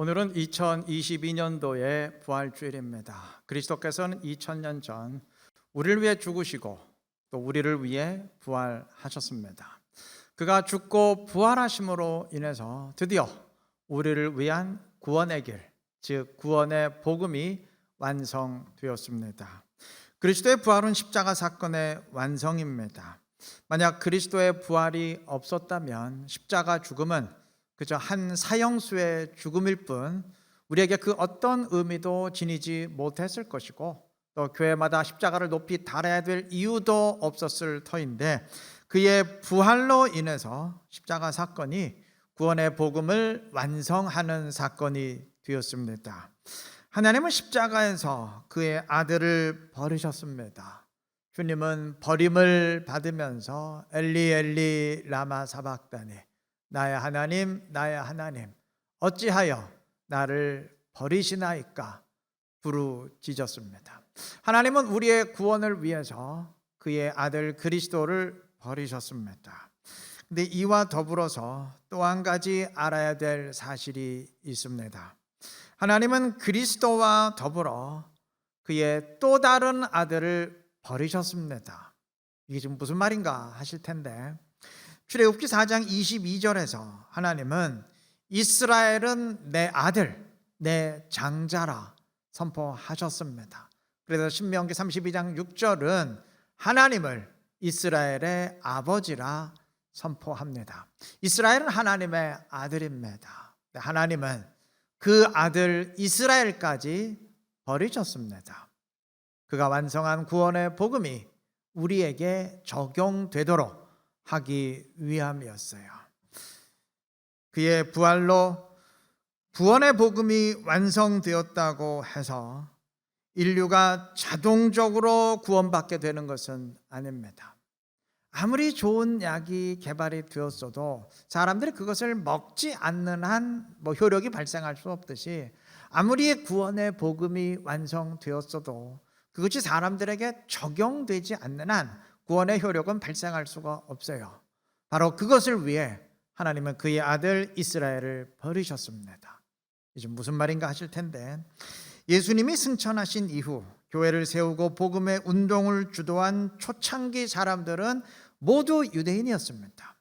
오늘은 2022년도의 부활주일입니다. 그리스도께서는 2000년 전 우리를 위해 죽으시고 또 우리를 위해 부활하셨습니다. 그가 죽고 부활하심으로 인해서 드디어 우리를 위한 구원의 길, 즉 구원의 복음이 완성되었습니다. 그리스도의 부활은 십자가 사건의 완성입니다. 만약 그리스도의 부활이 없었다면 십자가 죽음은 그저 한 사형수의 죽음일 뿐 우리에게 그 어떤 의미도 지니지 못했을 것이고 또 교회마다 십자가를 높이 달아야 될 이유도 없었을 터인데 그의 부활로 인해서 십자가 사건이 구원의 복음을 완성하는 사건이 되었습니다. 하나님은 십자가에서 그의 아들을 버리셨습니다. 주님은 버림을 받으면서 엘리 엘리 라마 사박다니 나의 하나님 어찌하여 나를 버리시나이까 부르짖었습니다. 하나님은 우리의 구원을 위해서 그의 아들 그리스도를 버리셨습니다. 근데 이와 더불어서 또 한 가지 알아야 될 사실이 있습니다. 하나님은 그리스도와 더불어 그의 또 다른 아들을 버리셨습니다. 이게 지금 무슨 말인가 하실 텐데 출애굽기 4장 22절에서 하나님은 이스라엘은 내 아들, 내 장자라 선포하셨습니다. 그래서 신명기 32장 6절은 하나님을 이스라엘의 아버지라 선포합니다. 이스라엘은 하나님의 아들입니다. 하나님은 그 아들 이스라엘까지 버리셨습니다. 그가 완성한 구원의 복음이 우리에게 적용되도록 하기 위함이었어요. 그의 부활로 구원의 복음이 완성되었다고 해서 인류가 자동적으로 구원받게 되는 것은 아닙니다. 아무리 좋은 약이 개발이 되었어도 사람들이 그것을 먹지 않는 한 효력이 발생할 수 없듯이 아무리 구원의 복음이 완성되었어도 그것이 사람들에게 적용되지 않는 한 구원의 효력은 발생할 수가 없어요. 바로 그것을 위해 하나님은 그의 아들 이스라엘을 버리셨습니다. 이제 무슨 말인가 하실 텐데 예수님이 승천하신 이후 교회를 세우고 복음의 운동을 주도한 초창기 사람들은 모두 유대인이었습니다.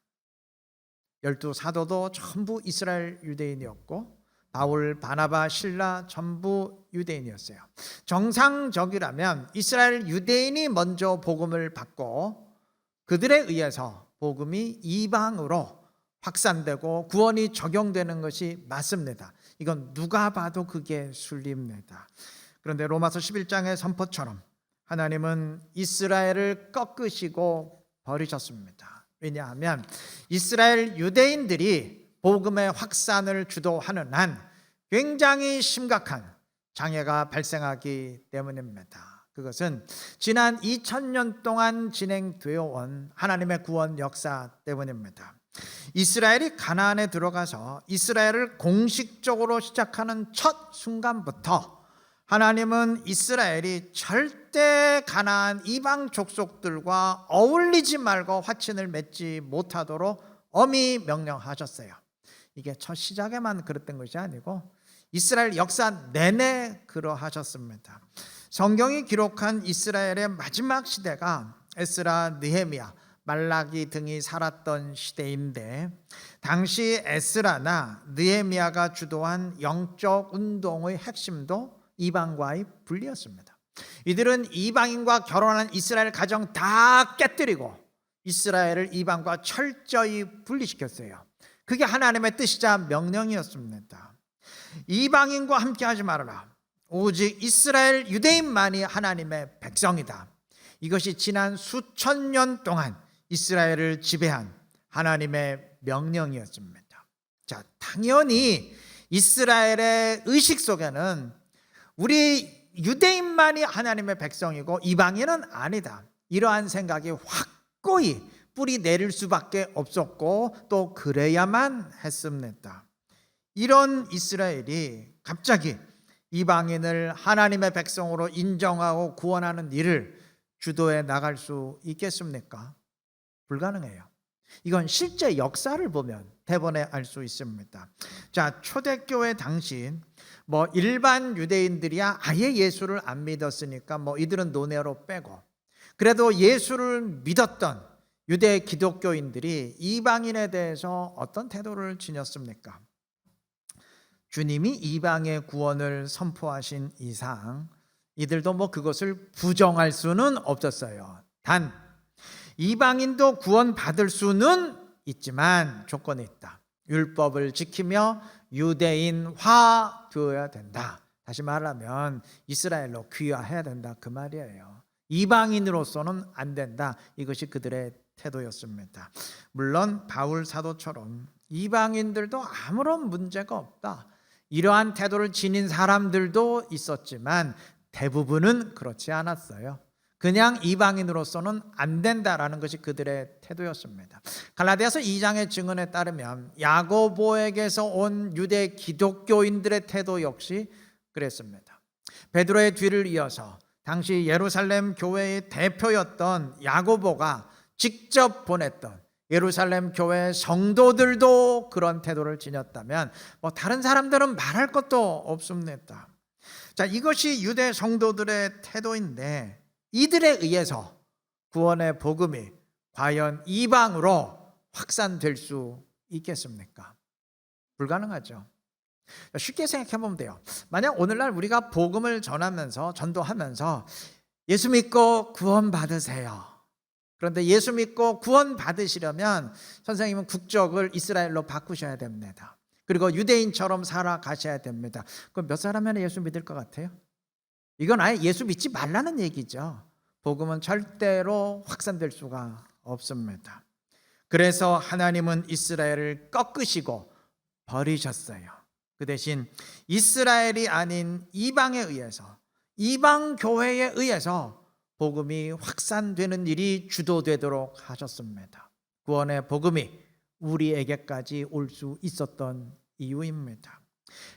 12 사도도 전부 이스라엘 유대인이었고 바울, 바나바, 실라 전부 유대인이었어요. 정상적이라면 이스라엘 유대인이 먼저 복음을 받고 그들에 의해서 복음이 이방으로 확산되고 구원이 적용되는 것이 맞습니다. 이건 누가 봐도 그게 순리입니다. 그런데 로마서 11장의 선포처럼 하나님은 이스라엘을 꺾으시고 버리셨습니다. 왜냐하면 이스라엘 유대인들이 복음의 확산을 주도하는 한 굉장히 심각한 장애가 발생하기 때문입니다. 그것은 지난 2000년 동안 진행되어 온 하나님의 구원 역사 때문입니다. 이스라엘이 가나안에 들어가서 이스라엘을 공식적으로 시작하는 첫 순간부터 하나님은 이스라엘이 절대 가나안 이방 족속들과 어울리지 말고 화친을 맺지 못하도록 엄히 명령하셨어요. 이게 첫 시작에만 그랬던 것이 아니고 이스라엘 역사 내내 그러하셨습니다. 성경이 기록한 이스라엘의 마지막 시대가 에스라, 느헤미야, 말라기 등이 살았던 시대인데 당시 에스라나 느헤미야가 주도한 영적 운동의 핵심도 이방과의 분리였습니다. 이들은 이방인과 결혼한 이스라엘 가정 다 깨뜨리고 이스라엘을 이방과 철저히 분리시켰어요. 그게 하나님의 뜻이자 명령이었습니다. 이방인과 함께하지 말아라. 오직 이스라엘 유대인만이 하나님의 백성이다. 이것이 지난 수천 년 동안 이스라엘을 지배한 하나님의 명령이었습니다. 자, 당연히 이스라엘의 의식 속에는 우리 유대인만이 하나님의 백성이고 이방인은 아니다. 이러한 생각이 확고히 뿌리 내릴 수밖에 없었고 또 그래야만 했습니다. 이런 이스라엘이 갑자기 이방인을 하나님의 백성으로 인정하고 구원하는 일을 주도해 나갈 수 있겠습니까? 불가능해요. 이건 실제 역사를 보면 대번에 알 수 있습니다. 자, 초대교회 당시 일반 유대인들이야 아예 예수를 안 믿었으니까 이들은 논외로 빼고, 그래도 예수를 믿었던 유대 기독교인들이 이방인에 대해서 어떤 태도를 지녔습니까? 주님이 이방의 구원을 선포하신 이상 이들도 그것을 부정할 수는 없었어요. 단 이방인도 구원받을 수는 있지만 조건이 있다. 율법을 지키며 유대인화 되어야 된다. 다시 말하면 이스라엘로 귀화해야 된다, 그 말이에요. 이방인으로서는 안 된다. 이것이 그들의 태도였습니다. 물론 바울 사도처럼 이방인들도 아무런 문제가 없다, 이러한 태도를 지닌 사람들도 있었지만 대부분은 그렇지 않았어요. 그냥 이방인으로서는 안 된다라는 것이 그들의 태도였습니다. 갈라디아서 2장의 증언에 따르면 야고보에게서 온 유대 기독교인들의 태도 역시 그랬습니다. 베드로의 뒤를 이어서 당시 예루살렘 교회의 대표였던 야고보가 직접 보냈던 예루살렘 교회 성도들도 그런 태도를 지녔다면 다른 사람들은 말할 것도 없습니다. 자, 이것이 유대 성도들의 태도인데 이들에 의해서 구원의 복음이 과연 이방으로 확산될 수 있겠습니까? 불가능하죠. 쉽게 생각해 보면 돼요. 만약 오늘날 우리가 복음을 전하면서 전도하면서 예수 믿고 구원 받으세요. 그런데 예수 믿고 구원 받으시려면 선생님은 국적을 이스라엘로 바꾸셔야 됩니다. 그리고 유대인처럼 살아가셔야 됩니다. 그럼 몇 사람이나 예수 믿을 것 같아요? 이건 아예 예수 믿지 말라는 얘기죠. 복음은 절대로 확산될 수가 없습니다. 그래서 하나님은 이스라엘을 꺾으시고 버리셨어요. 그 대신 이스라엘이 아닌 이방에 의해서, 이방 교회에 의해서 복음이 확산되는 일이 주도되도록 하셨습니다. 구원의 복음이 우리에게까지 올 수 있었던 이유입니다.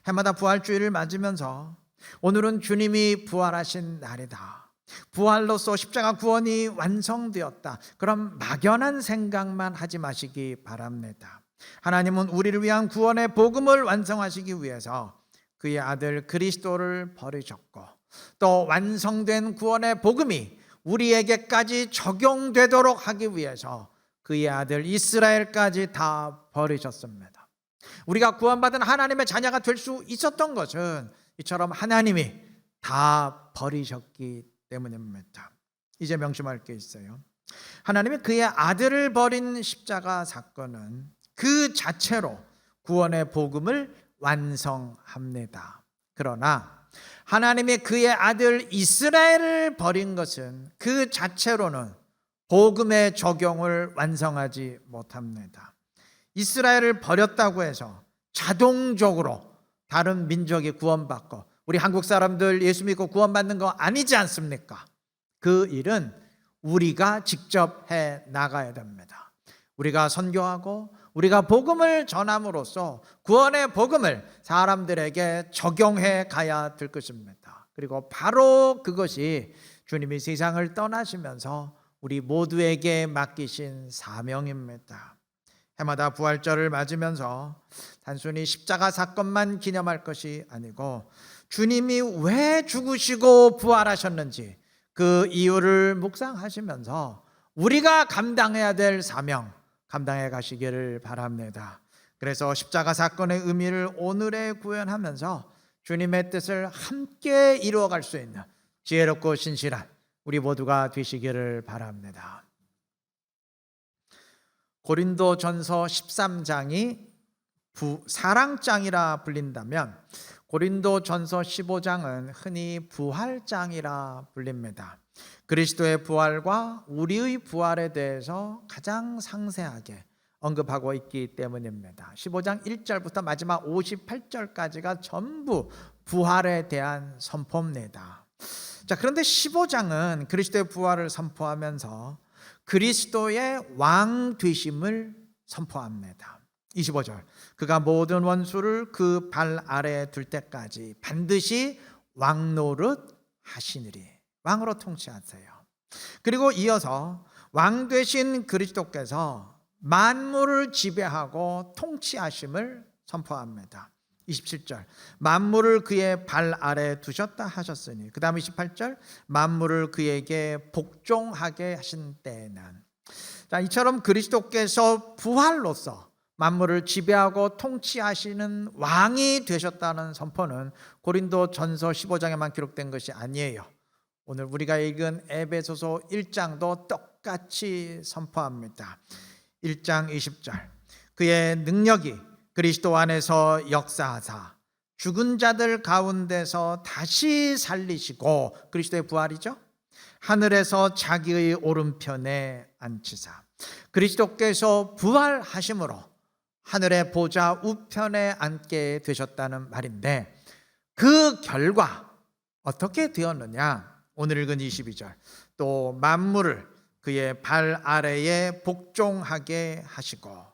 해마다 부활주일을 맞으면서 오늘은 주님이 부활하신 날이다, 부활로서 십자가 구원이 완성되었다, 그런 막연한 생각만 하지 마시기 바랍니다. 하나님은 우리를 위한 구원의 복음을 완성하시기 위해서 그의 아들 그리스도를 버리셨고, 또 완성된 구원의 복음이 우리에게까지 적용되도록 하기 위해서 그의 아들 이스라엘까지 다 버리셨습니다. 우리가 구원받은 하나님의 자녀가 될 수 있었던 것은 이처럼 하나님이 다 버리셨기 때문입니다. 이제 명심할 게 있어요. 하나님이 그의 아들을 버린 십자가 사건은 그 자체로 구원의 복음을 완성합니다. 그러나 하나님이 그의 아들 이스라엘을 버린 것은 그 자체로는 복음의 적용을 완성하지 못합니다. 이스라엘을 버렸다고 해서 자동적으로 다른 민족이 구원받고 우리 한국 사람들 예수 믿고 구원받는 거 아니지 않습니까? 그 일은 우리가 직접 해 나가야 됩니다. 우리가 선교하고 우리가 복음을 전함으로써 구원의 복음을 사람들에게 적용해 가야 될 것입니다. 그리고 바로 그것이 주님이 세상을 떠나시면서 우리 모두에게 맡기신 사명입니다. 해마다 부활절을 맞으면서 단순히 십자가 사건만 기념할 것이 아니고 주님이 왜 죽으시고 부활하셨는지 그 이유를 묵상하시면서 우리가 감당해야 될 사명 감당해 가시기를 바랍니다. 그래서 십자가 사건의 의미를 오늘에 구현하면서 주님의 뜻을 함께 이루어갈 수 있는 지혜롭고 신실한 우리 모두가 되시기를 바랍니다. 고린도전서 13장이 사랑장이라 불린다면 고린도전서 15장은 흔히 부활장이라 불립니다. 그리스도의 부활과 우리의 부활에 대해서 가장 상세하게 언급하고 있기 때문입니다. 15장 1절부터 마지막 58절까지가 전부 부활에 대한 선포입니다. 자, 그런데 15장은 그리스도의 부활을 선포하면서 그리스도의 왕 되심을 선포합니다. 25절, 그가 모든 원수를 그 발 아래에 둘 때까지 반드시 왕노릇 하시느니, 왕으로 통치하세요. 그리고 이어서 왕 되신 그리스도께서 만물을 지배하고 통치하심을 선포합니다. 27절 만물을 그의 발 아래 두셨다 하셨으니, 그 다음 28절 만물을 그에게 복종하게 하신 때에는. 자, 이처럼 그리스도께서 부활로서 만물을 지배하고 통치하시는 왕이 되셨다는 선포는 고린도 전서 15장에만 기록된 것이 아니에요. 오늘 우리가 읽은 에베소서 1장도 똑같이 선포합니다. 1장 20절 그의 능력이 그리스도 안에서 역사하사 죽은 자들 가운데서 다시 살리시고, 그리스도의 부활이죠, 하늘에서 자기의 오른편에 앉히사. 그리스도께서 부활하심으로 하늘의 보좌 우편에 앉게 되셨다는 말인데, 그 결과 어떻게 되었느냐? 오늘 읽은 22절 또 만물을 그의 발 아래에 복종하게 하시고,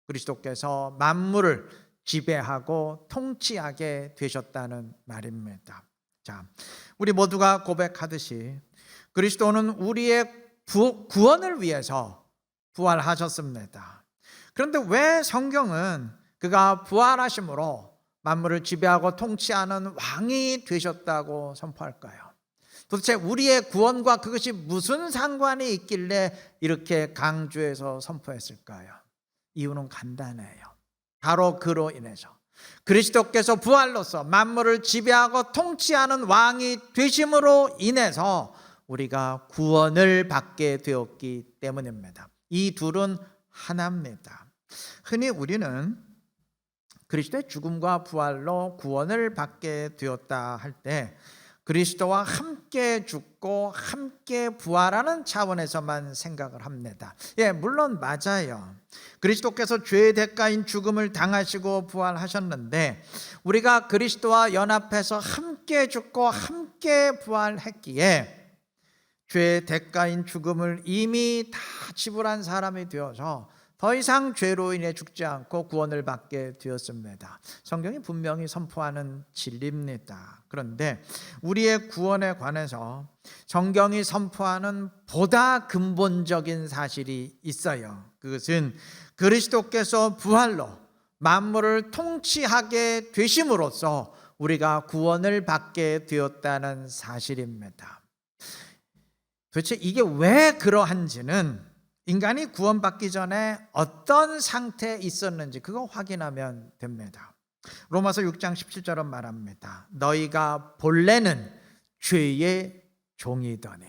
그리스도께서 만물을 지배하고 통치하게 되셨다는 말입니다. 자, 우리 모두가 고백하듯이 그리스도는 우리의 구원을 위해서 부활하셨습니다. 그런데 왜 성경은 그가 부활하심으로 만물을 지배하고 통치하는 왕이 되셨다고 선포할까요? 도대체 우리의 구원과 그것이 무슨 상관이 있길래 이렇게 강조해서 선포했을까요? 이유는 간단해요. 바로 그로 인해서 그리스도께서 부활로서 만물을 지배하고 통치하는 왕이 되심으로 인해서 우리가 구원을 받게 되었기 때문입니다. 이 둘은 하나입니다. 흔히 우리는 그리스도의 죽음과 부활로 구원을 받게 되었다 할 때 그리스도와 함께 죽고 함께 부활하는 차원에서만 생각을 합니다. 물론 맞아요. 그리스도께서 죄의 대가인 죽음을 당하시고 부활하셨는데 우리가 그리스도와 연합해서 함께 죽고 함께 부활했기에 죄의 대가인 죽음을 이미 다 지불한 사람이 되어서 더 이상 죄로 인해 죽지 않고 구원을 받게 되었습니다. 성경이 분명히 선포하는 진리입니다. 그런데 우리의 구원에 관해서 성경이 선포하는 보다 근본적인 사실이 있어요. 그것은 그리스도께서 부활로 만물을 통치하게 되심으로써 우리가 구원을 받게 되었다는 사실입니다. 도대체 이게 왜 그러한지는 인간이 구원받기 전에 어떤 상태에 있었는지 그거 확인하면 됩니다. 로마서 6장 17절은 말합니다. 너희가 본래는 죄의 종이더니.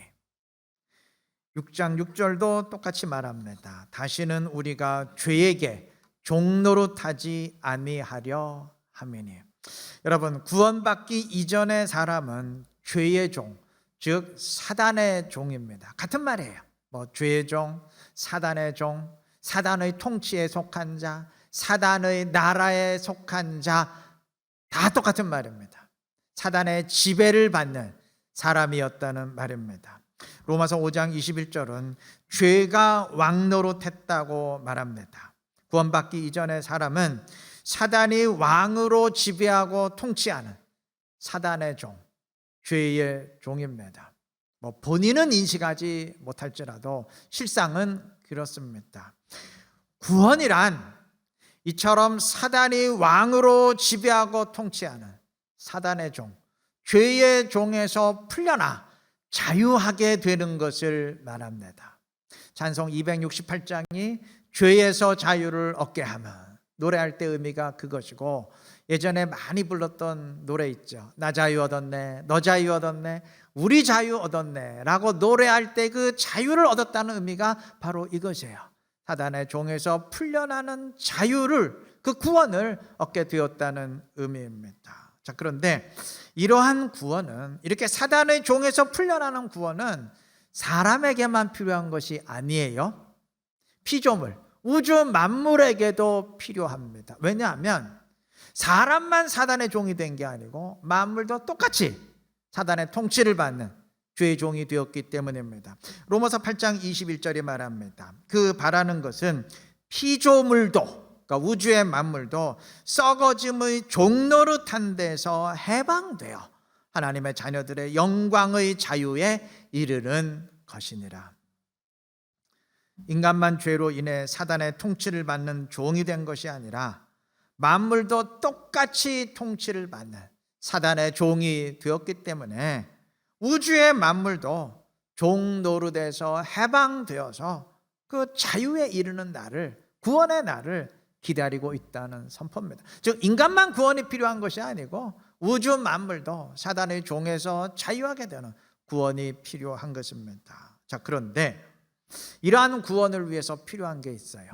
6장 6절도 똑같이 말합니다. 다시는 우리가 죄에게 종노릇하지 아니하려 함이니. 여러분, 구원받기 이전의 사람은 죄의 종, 즉 사단의 종입니다. 같은 말이에요. 죄의 종, 사단의 종, 사단의 통치에 속한 자, 사단의 나라에 속한 자, 다 똑같은 말입니다. 사단의 지배를 받는 사람이었다는 말입니다. 로마서 5장 21절은 죄가 왕노릇했다고 말합니다. 구원받기 이전의 사람은 사단이 왕으로 지배하고 통치하는 사단의 종, 죄의 종입니다. 본인은 인식하지 못할지라도 실상은 그렇습니다. 구원이란 이처럼 사단이 왕으로 지배하고 통치하는 사단의 종, 죄의 종에서 풀려나 자유하게 되는 것을 말합니다. 찬송 268장이 죄에서 자유를 얻게 하면, 노래할 때 의미가 그것이고, 예전에 많이 불렀던 노래 있죠. 나 자유 얻었네, 너 자유 얻었네, 우리 자유 얻었네 라고 노래할 때 그 자유를 얻었다는 의미가 바로 이것이에요. 사단의 종에서 풀려나는 자유를, 그 구원을 얻게 되었다는 의미입니다. 자, 그런데 이러한 구원은, 이렇게 사단의 종에서 풀려나는 구원은 사람에게만 필요한 것이 아니에요. 피조물, 우주 만물에게도 필요합니다. 왜냐하면 사람만 사단의 종이 된 게 아니고 만물도 똑같이 사단의 통치를 받는 죄의 종이 되었기 때문입니다. 로마서 8장 21절이 말합니다. 그 바라는 것은 피조물도, 그러니까 우주의 만물도 썩어짐의 종노릇한 데서 해방되어 하나님의 자녀들의 영광의 자유에 이르는 것이니라. 인간만 죄로 인해 사단의 통치를 받는 종이 된 것이 아니라 만물도 똑같이 통치를 받는 사단의 종이 되었기 때문에 우주의 만물도 종 노릇에서 해방되어서 그 자유에 이르는 날을, 구원의 날을 기다리고 있다는 선포입니다. 즉 인간만 구원이 필요한 것이 아니고 우주 만물도 사단의 종에서 자유하게 되는 구원이 필요한 것입니다. 자, 그런데 이러한 구원을 위해서 필요한 게 있어요.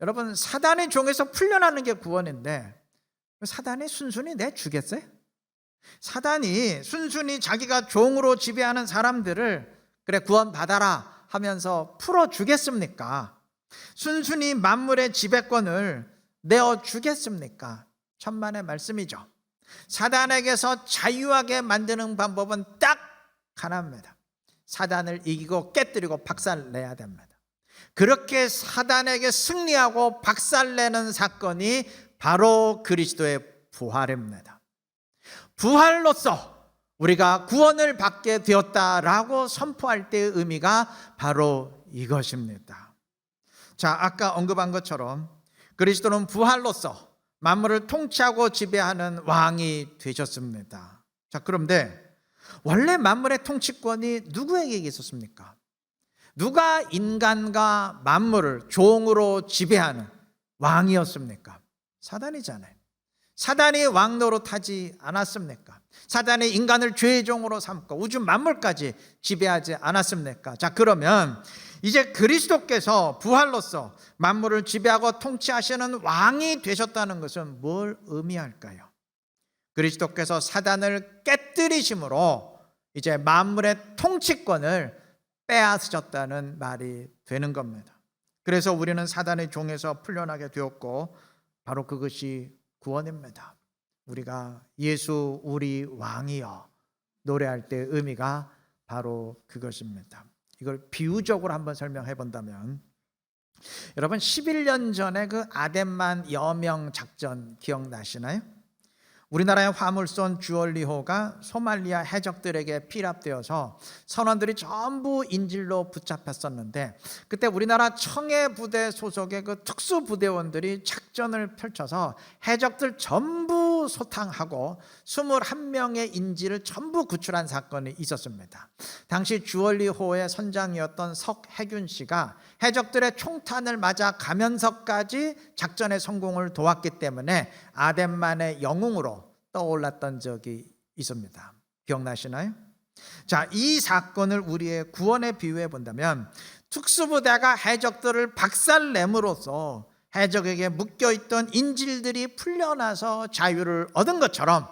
여러분, 사단의 종에서 풀려나는 게 구원인데 사단이 순순히 내주겠어요? 사단이 순순히 자기가 종으로 지배하는 사람들을 그래 구원받아라 하면서 풀어주겠습니까? 순순히 만물의 지배권을 내어주겠습니까? 천만의 말씀이죠. 사단에게서 자유하게 만드는 방법은 딱 하나입니다. 사단을 이기고 깨뜨리고 박살내야 됩니다. 그렇게 사단에게 승리하고 박살내는 사건이 바로 그리스도의 부활입니다. 부활로서 우리가 구원을 받게 되었다라고 선포할 때의 의미가 바로 이것입니다. 자, 아까 언급한 것처럼 그리스도는 부활로서 만물을 통치하고 지배하는 왕이 되셨습니다. 자, 그런데 원래 만물의 통치권이 누구에게 있었습니까? 누가 인간과 만물을 종으로 지배하는 왕이었습니까? 사단이잖아요. 사단이 왕 노릇하지 않았습니까? 사단이 인간을 죄의 종으로 삼고 우주 만물까지 지배하지 않았습니까? 자, 그러면 이제 그리스도께서 부활로서 만물을 지배하고 통치하시는 왕이 되셨다는 것은 뭘 의미할까요? 그리스도께서 사단을 깨뜨리심으로 이제 만물의 통치권을 빼앗으셨다는 말이 되는 겁니다. 그래서 우리는 사단의 종에서 풀려나게 되었고 바로 그것이 구원입니다. 우리가 예수 우리 왕이여 노래할 때의 의미가 바로 그것입니다. 이걸 비유적으로 한번 설명해 본다면, 여러분 11년 전에 그 아덴만 여명 작전 기억나시나요? 우리나라의 화물선 주얼리호가 소말리아 해적들에게 피랍되어서 선원들이 전부 인질로 붙잡혔었는데, 그때 우리나라 청해부대 소속의 그 특수부대원들이 작전을 펼쳐서 해적들 전부 소탕하고 21명의 인질을 전부 구출한 사건이 있었습니다. 당시 주얼리호의 선장이었던 석해균 씨가 해적들의 총탄을 맞아 가면서까지 작전의 성공을 도왔기 때문에 아덴만의 영웅으로 떠올랐던 적이 있습니다. 기억나시나요? 자, 이 사건을 우리의 구원에 비유해 본다면 특수부대가 해적들을 박살냄으로써 해적에게 묶여있던 인질들이 풀려나서 자유를 얻은 것처럼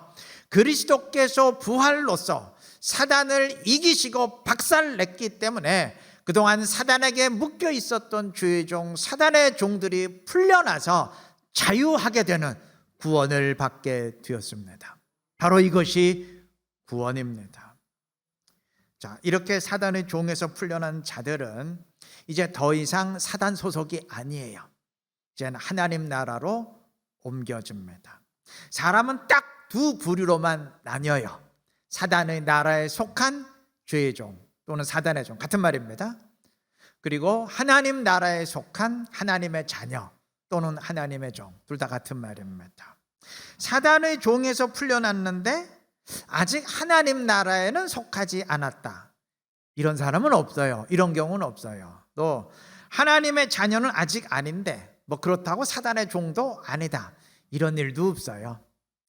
그리스도께서 부활로서 사단을 이기시고 박살냈기 때문에 그동안 사단에게 묶여 있었던 죄의 종, 사단의 종들이 풀려나서 자유하게 되는 구원을 받게 되었습니다. 바로 이것이 구원입니다. 자, 이렇게 사단의 종에서 풀려난 자들은 이제 더 이상 사단 소속이 아니에요. 이제는 하나님 나라로 옮겨집니다. 사람은 딱 두 부류로만 나뉘어요. 사단의 나라에 속한 죄의 종 또는 사단의 종, 같은 말입니다. 그리고 하나님 나라에 속한 하나님의 자녀 또는 하나님의 종, 둘 다 같은 말입니다. 사단의 종에서 풀려났는데 아직 하나님 나라에는 속하지 않았다, 이런 사람은 없어요. 이런 경우는 없어요. 또 하나님의 자녀는 아직 아닌데 뭐 그렇다고 사단의 종도 아니다, 이런 일도 없어요.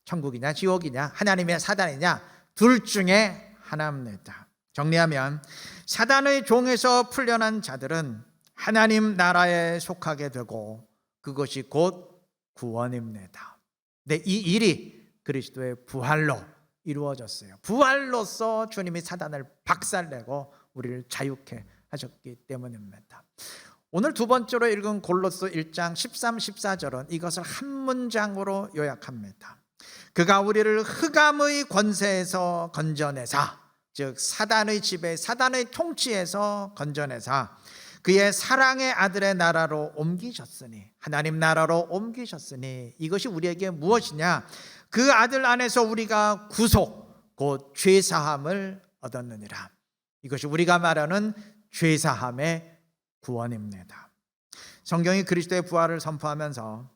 천국이냐 지옥이냐, 하나님의 사단이냐, 둘 중에 하나입니다. 정리하면 사단의 종에서 풀려난 자들은 하나님 나라에 속하게 되고 그것이 곧 구원입니다. 네, 이 일이 그리스도의 부활로 이루어졌어요. 부활로서 주님이 사단을 박살내고 우리를 자유케 하셨기 때문입니다. 오늘 두 번째로 읽은 골로새 1장 13, 14절은 이것을 한 문장으로 요약합니다. 그가 우리를 흑암의 권세에서 건져내사, 즉 사단의 지배, 사단의 통치에서 건져내사 그의 사랑의 아들의 나라로 옮기셨으니, 하나님 나라로 옮기셨으니 이것이 우리에게 무엇이냐? 그 아들 안에서 우리가 구속, 곧 죄사함을 얻었느니라. 이것이 우리가 말하는 죄사함의 구원입니다. 성경이 그리스도의 부활을 선포하면서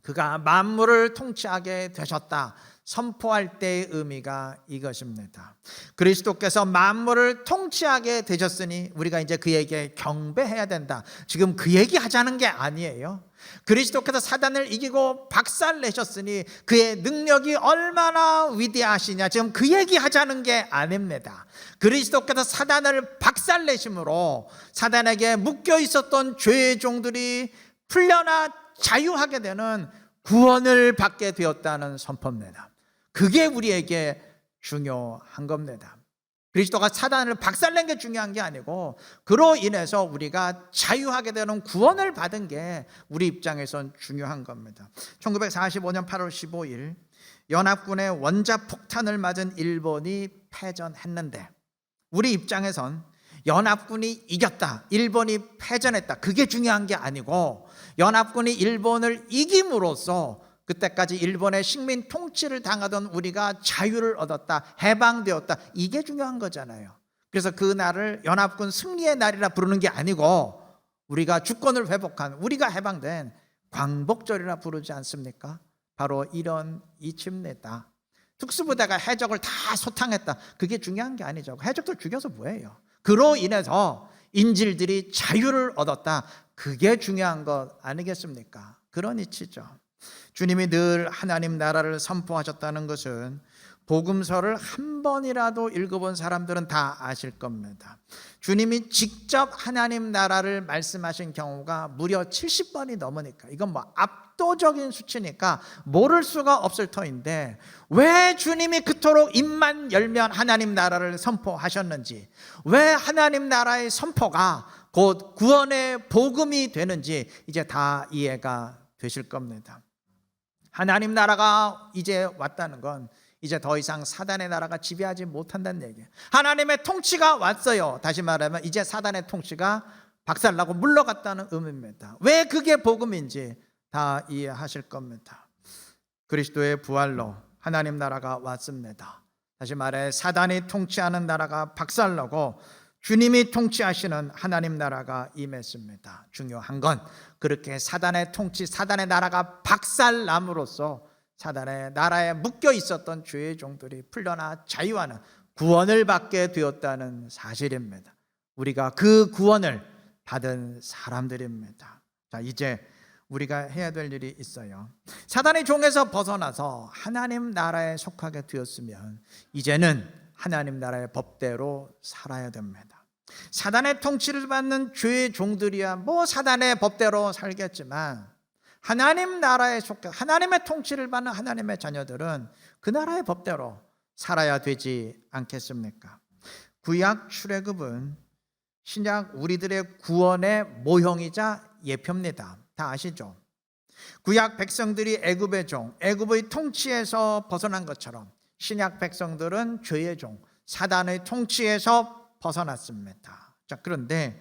그가 만물을 통치하게 되셨다 선포할 때의 의미가 이것입니다. 그리스도께서 만물을 통치하게 되셨으니 우리가 이제 그에게 경배해야 된다. 지금 그 얘기 하자는 게 아니에요. 그리스도께서 사단을 이기고 박살내셨으니 그의 능력이 얼마나 위대하시냐, 지금 그 얘기 하자는 게 아닙니다. 그리스도께서 사단을 박살내심으로 사단에게 묶여 있었던 죄의 종들이 풀려나 자유하게 되는 구원을 받게 되었다는 선포입니다. 그게 우리에게 중요한 겁니다. 그리스도가 사단을 박살낸 게 중요한 게 아니고 그로 인해서 우리가 자유하게 되는 구원을 받은 게 우리 입장에선 중요한 겁니다. 1945년 8월 15일 연합군의 원자폭탄을 맞은 일본이 패전했는데 우리 입장에선 연합군이 이겼다, 일본이 패전했다, 그게 중요한 게 아니고 연합군이 일본을 이김으로써 그때까지 일본의 식민 통치를 당하던 우리가 자유를 얻었다, 해방되었다, 이게 중요한 거잖아요. 그래서 그 날을 연합군 승리의 날이라 부르는 게 아니고 우리가 주권을 회복한, 우리가 해방된 광복절이라 부르지 않습니까? 바로 이런 이치입니다. 특수부대가 해적을 다 소탕했다, 그게 중요한 게 아니죠. 해적들 죽여서 뭐예요? 그로 인해서 인질들이 자유를 얻었다, 그게 중요한 것 아니겠습니까? 그런 이치죠. 주님이 늘 하나님 나라를 선포하셨다는 것은 복음서를 한 번이라도 읽어본 사람들은 다 아실 겁니다. 주님이 직접 하나님 나라를 말씀하신 경우가 무려 70번이 넘으니까 이건 뭐 압도적인 수치니까 모를 수가 없을 터인데 왜 주님이 그토록 입만 열면 하나님 나라를 선포하셨는지, 왜 하나님 나라의 선포가 곧 구원의 복음이 되는지 이제 다 이해가 되실 겁니다. 하나님 나라가 이제 왔다는 건 이제 더 이상 사단의 나라가 지배하지 못한다는 얘기예요. 하나님의 통치가 왔어요. 다시 말하면 이제 사단의 통치가 박살나고 물러갔다는 의미입니다. 왜 그게 복음인지 다 이해하실 겁니다. 그리스도의 부활로 하나님 나라가 왔습니다. 다시 말해 사단이 통치하는 나라가 박살나고 주님이 통치하시는 하나님 나라가 임했습니다. 중요한 건 그렇게 사단의 통치, 사단의 나라가 박살남으로써 사단의 나라에 묶여 있었던 죄의 종들이 풀려나 자유하는 구원을 받게 되었다는 사실입니다. 우리가 그 구원을 받은 사람들입니다. 자, 이제 우리가 해야 될 일이 있어요. 사단의 종에서 벗어나서 하나님 나라에 속하게 되었으면 이제는 하나님 나라의 법대로 살아야 됩니다. 사단의 통치를 받는 죄의 종들이야 뭐 사단의 법대로 살겠지만 하나님 나라에 속해 하나님의 통치를 받는 하나님의 자녀들은 그 나라의 법대로 살아야 되지 않겠습니까? 구약 출애굽은 신약 우리들의 구원의 모형이자 예표입니다. 다 아시죠? 구약 백성들이 애굽의 종, 애굽의 통치에서 벗어난 것처럼 신약 백성들은 죄의 종, 사단의 통치에서 벗어났습니다. 자, 그런데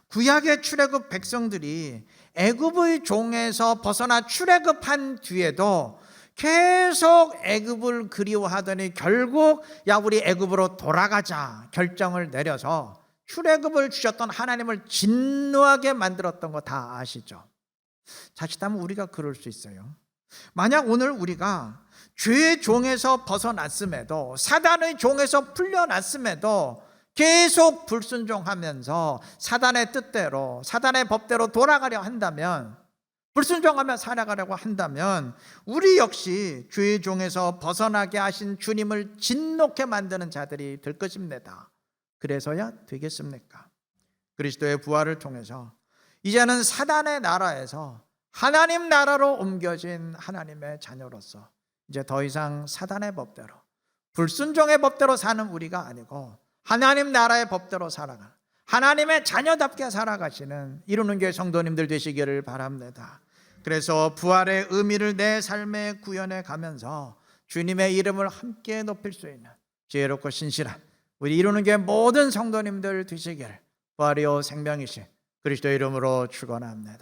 구약의 출애굽 백성들이 애굽의 종에서 벗어나 출애굽한 뒤에도 계속 애굽을 그리워하더니 결국 야 우리 애굽으로 돌아가자 결정을 내려서 출애굽을 주셨던 하나님을 진노하게 만들었던 거 다 아시죠? 자칫하면 우리가 그럴 수 있어요. 만약 오늘 우리가 죄의 종에서 벗어났음에도 사단의 종에서 풀려났음에도 계속 불순종하면서 사단의 뜻대로 사단의 법대로 돌아가려 한다면, 불순종하며 살아가려고 한다면 우리 역시 죄의 종에서 벗어나게 하신 주님을 진노케 만드는 자들이 될 것입니다. 그래서야 되겠습니까? 그리스도의 부활을 통해서 이제는 사단의 나라에서 하나님 나라로 옮겨진 하나님의 자녀로서 이제 더 이상 사단의 법대로 불순종의 법대로 사는 우리가 아니고 하나님 나라의 법대로 살아가는 하나님의 자녀답게 살아가시는 이루는 교회 성도님들 되시기를 바랍니다. 그래서 부활의 의미를 내 삶에 구현해 가면서 주님의 이름을 함께 높일 수 있는 지혜롭고 신실한 우리 이루는 교회 모든 성도님들 되시기를 부활이요 생명이신 그리스도 이름으로 축원합니다.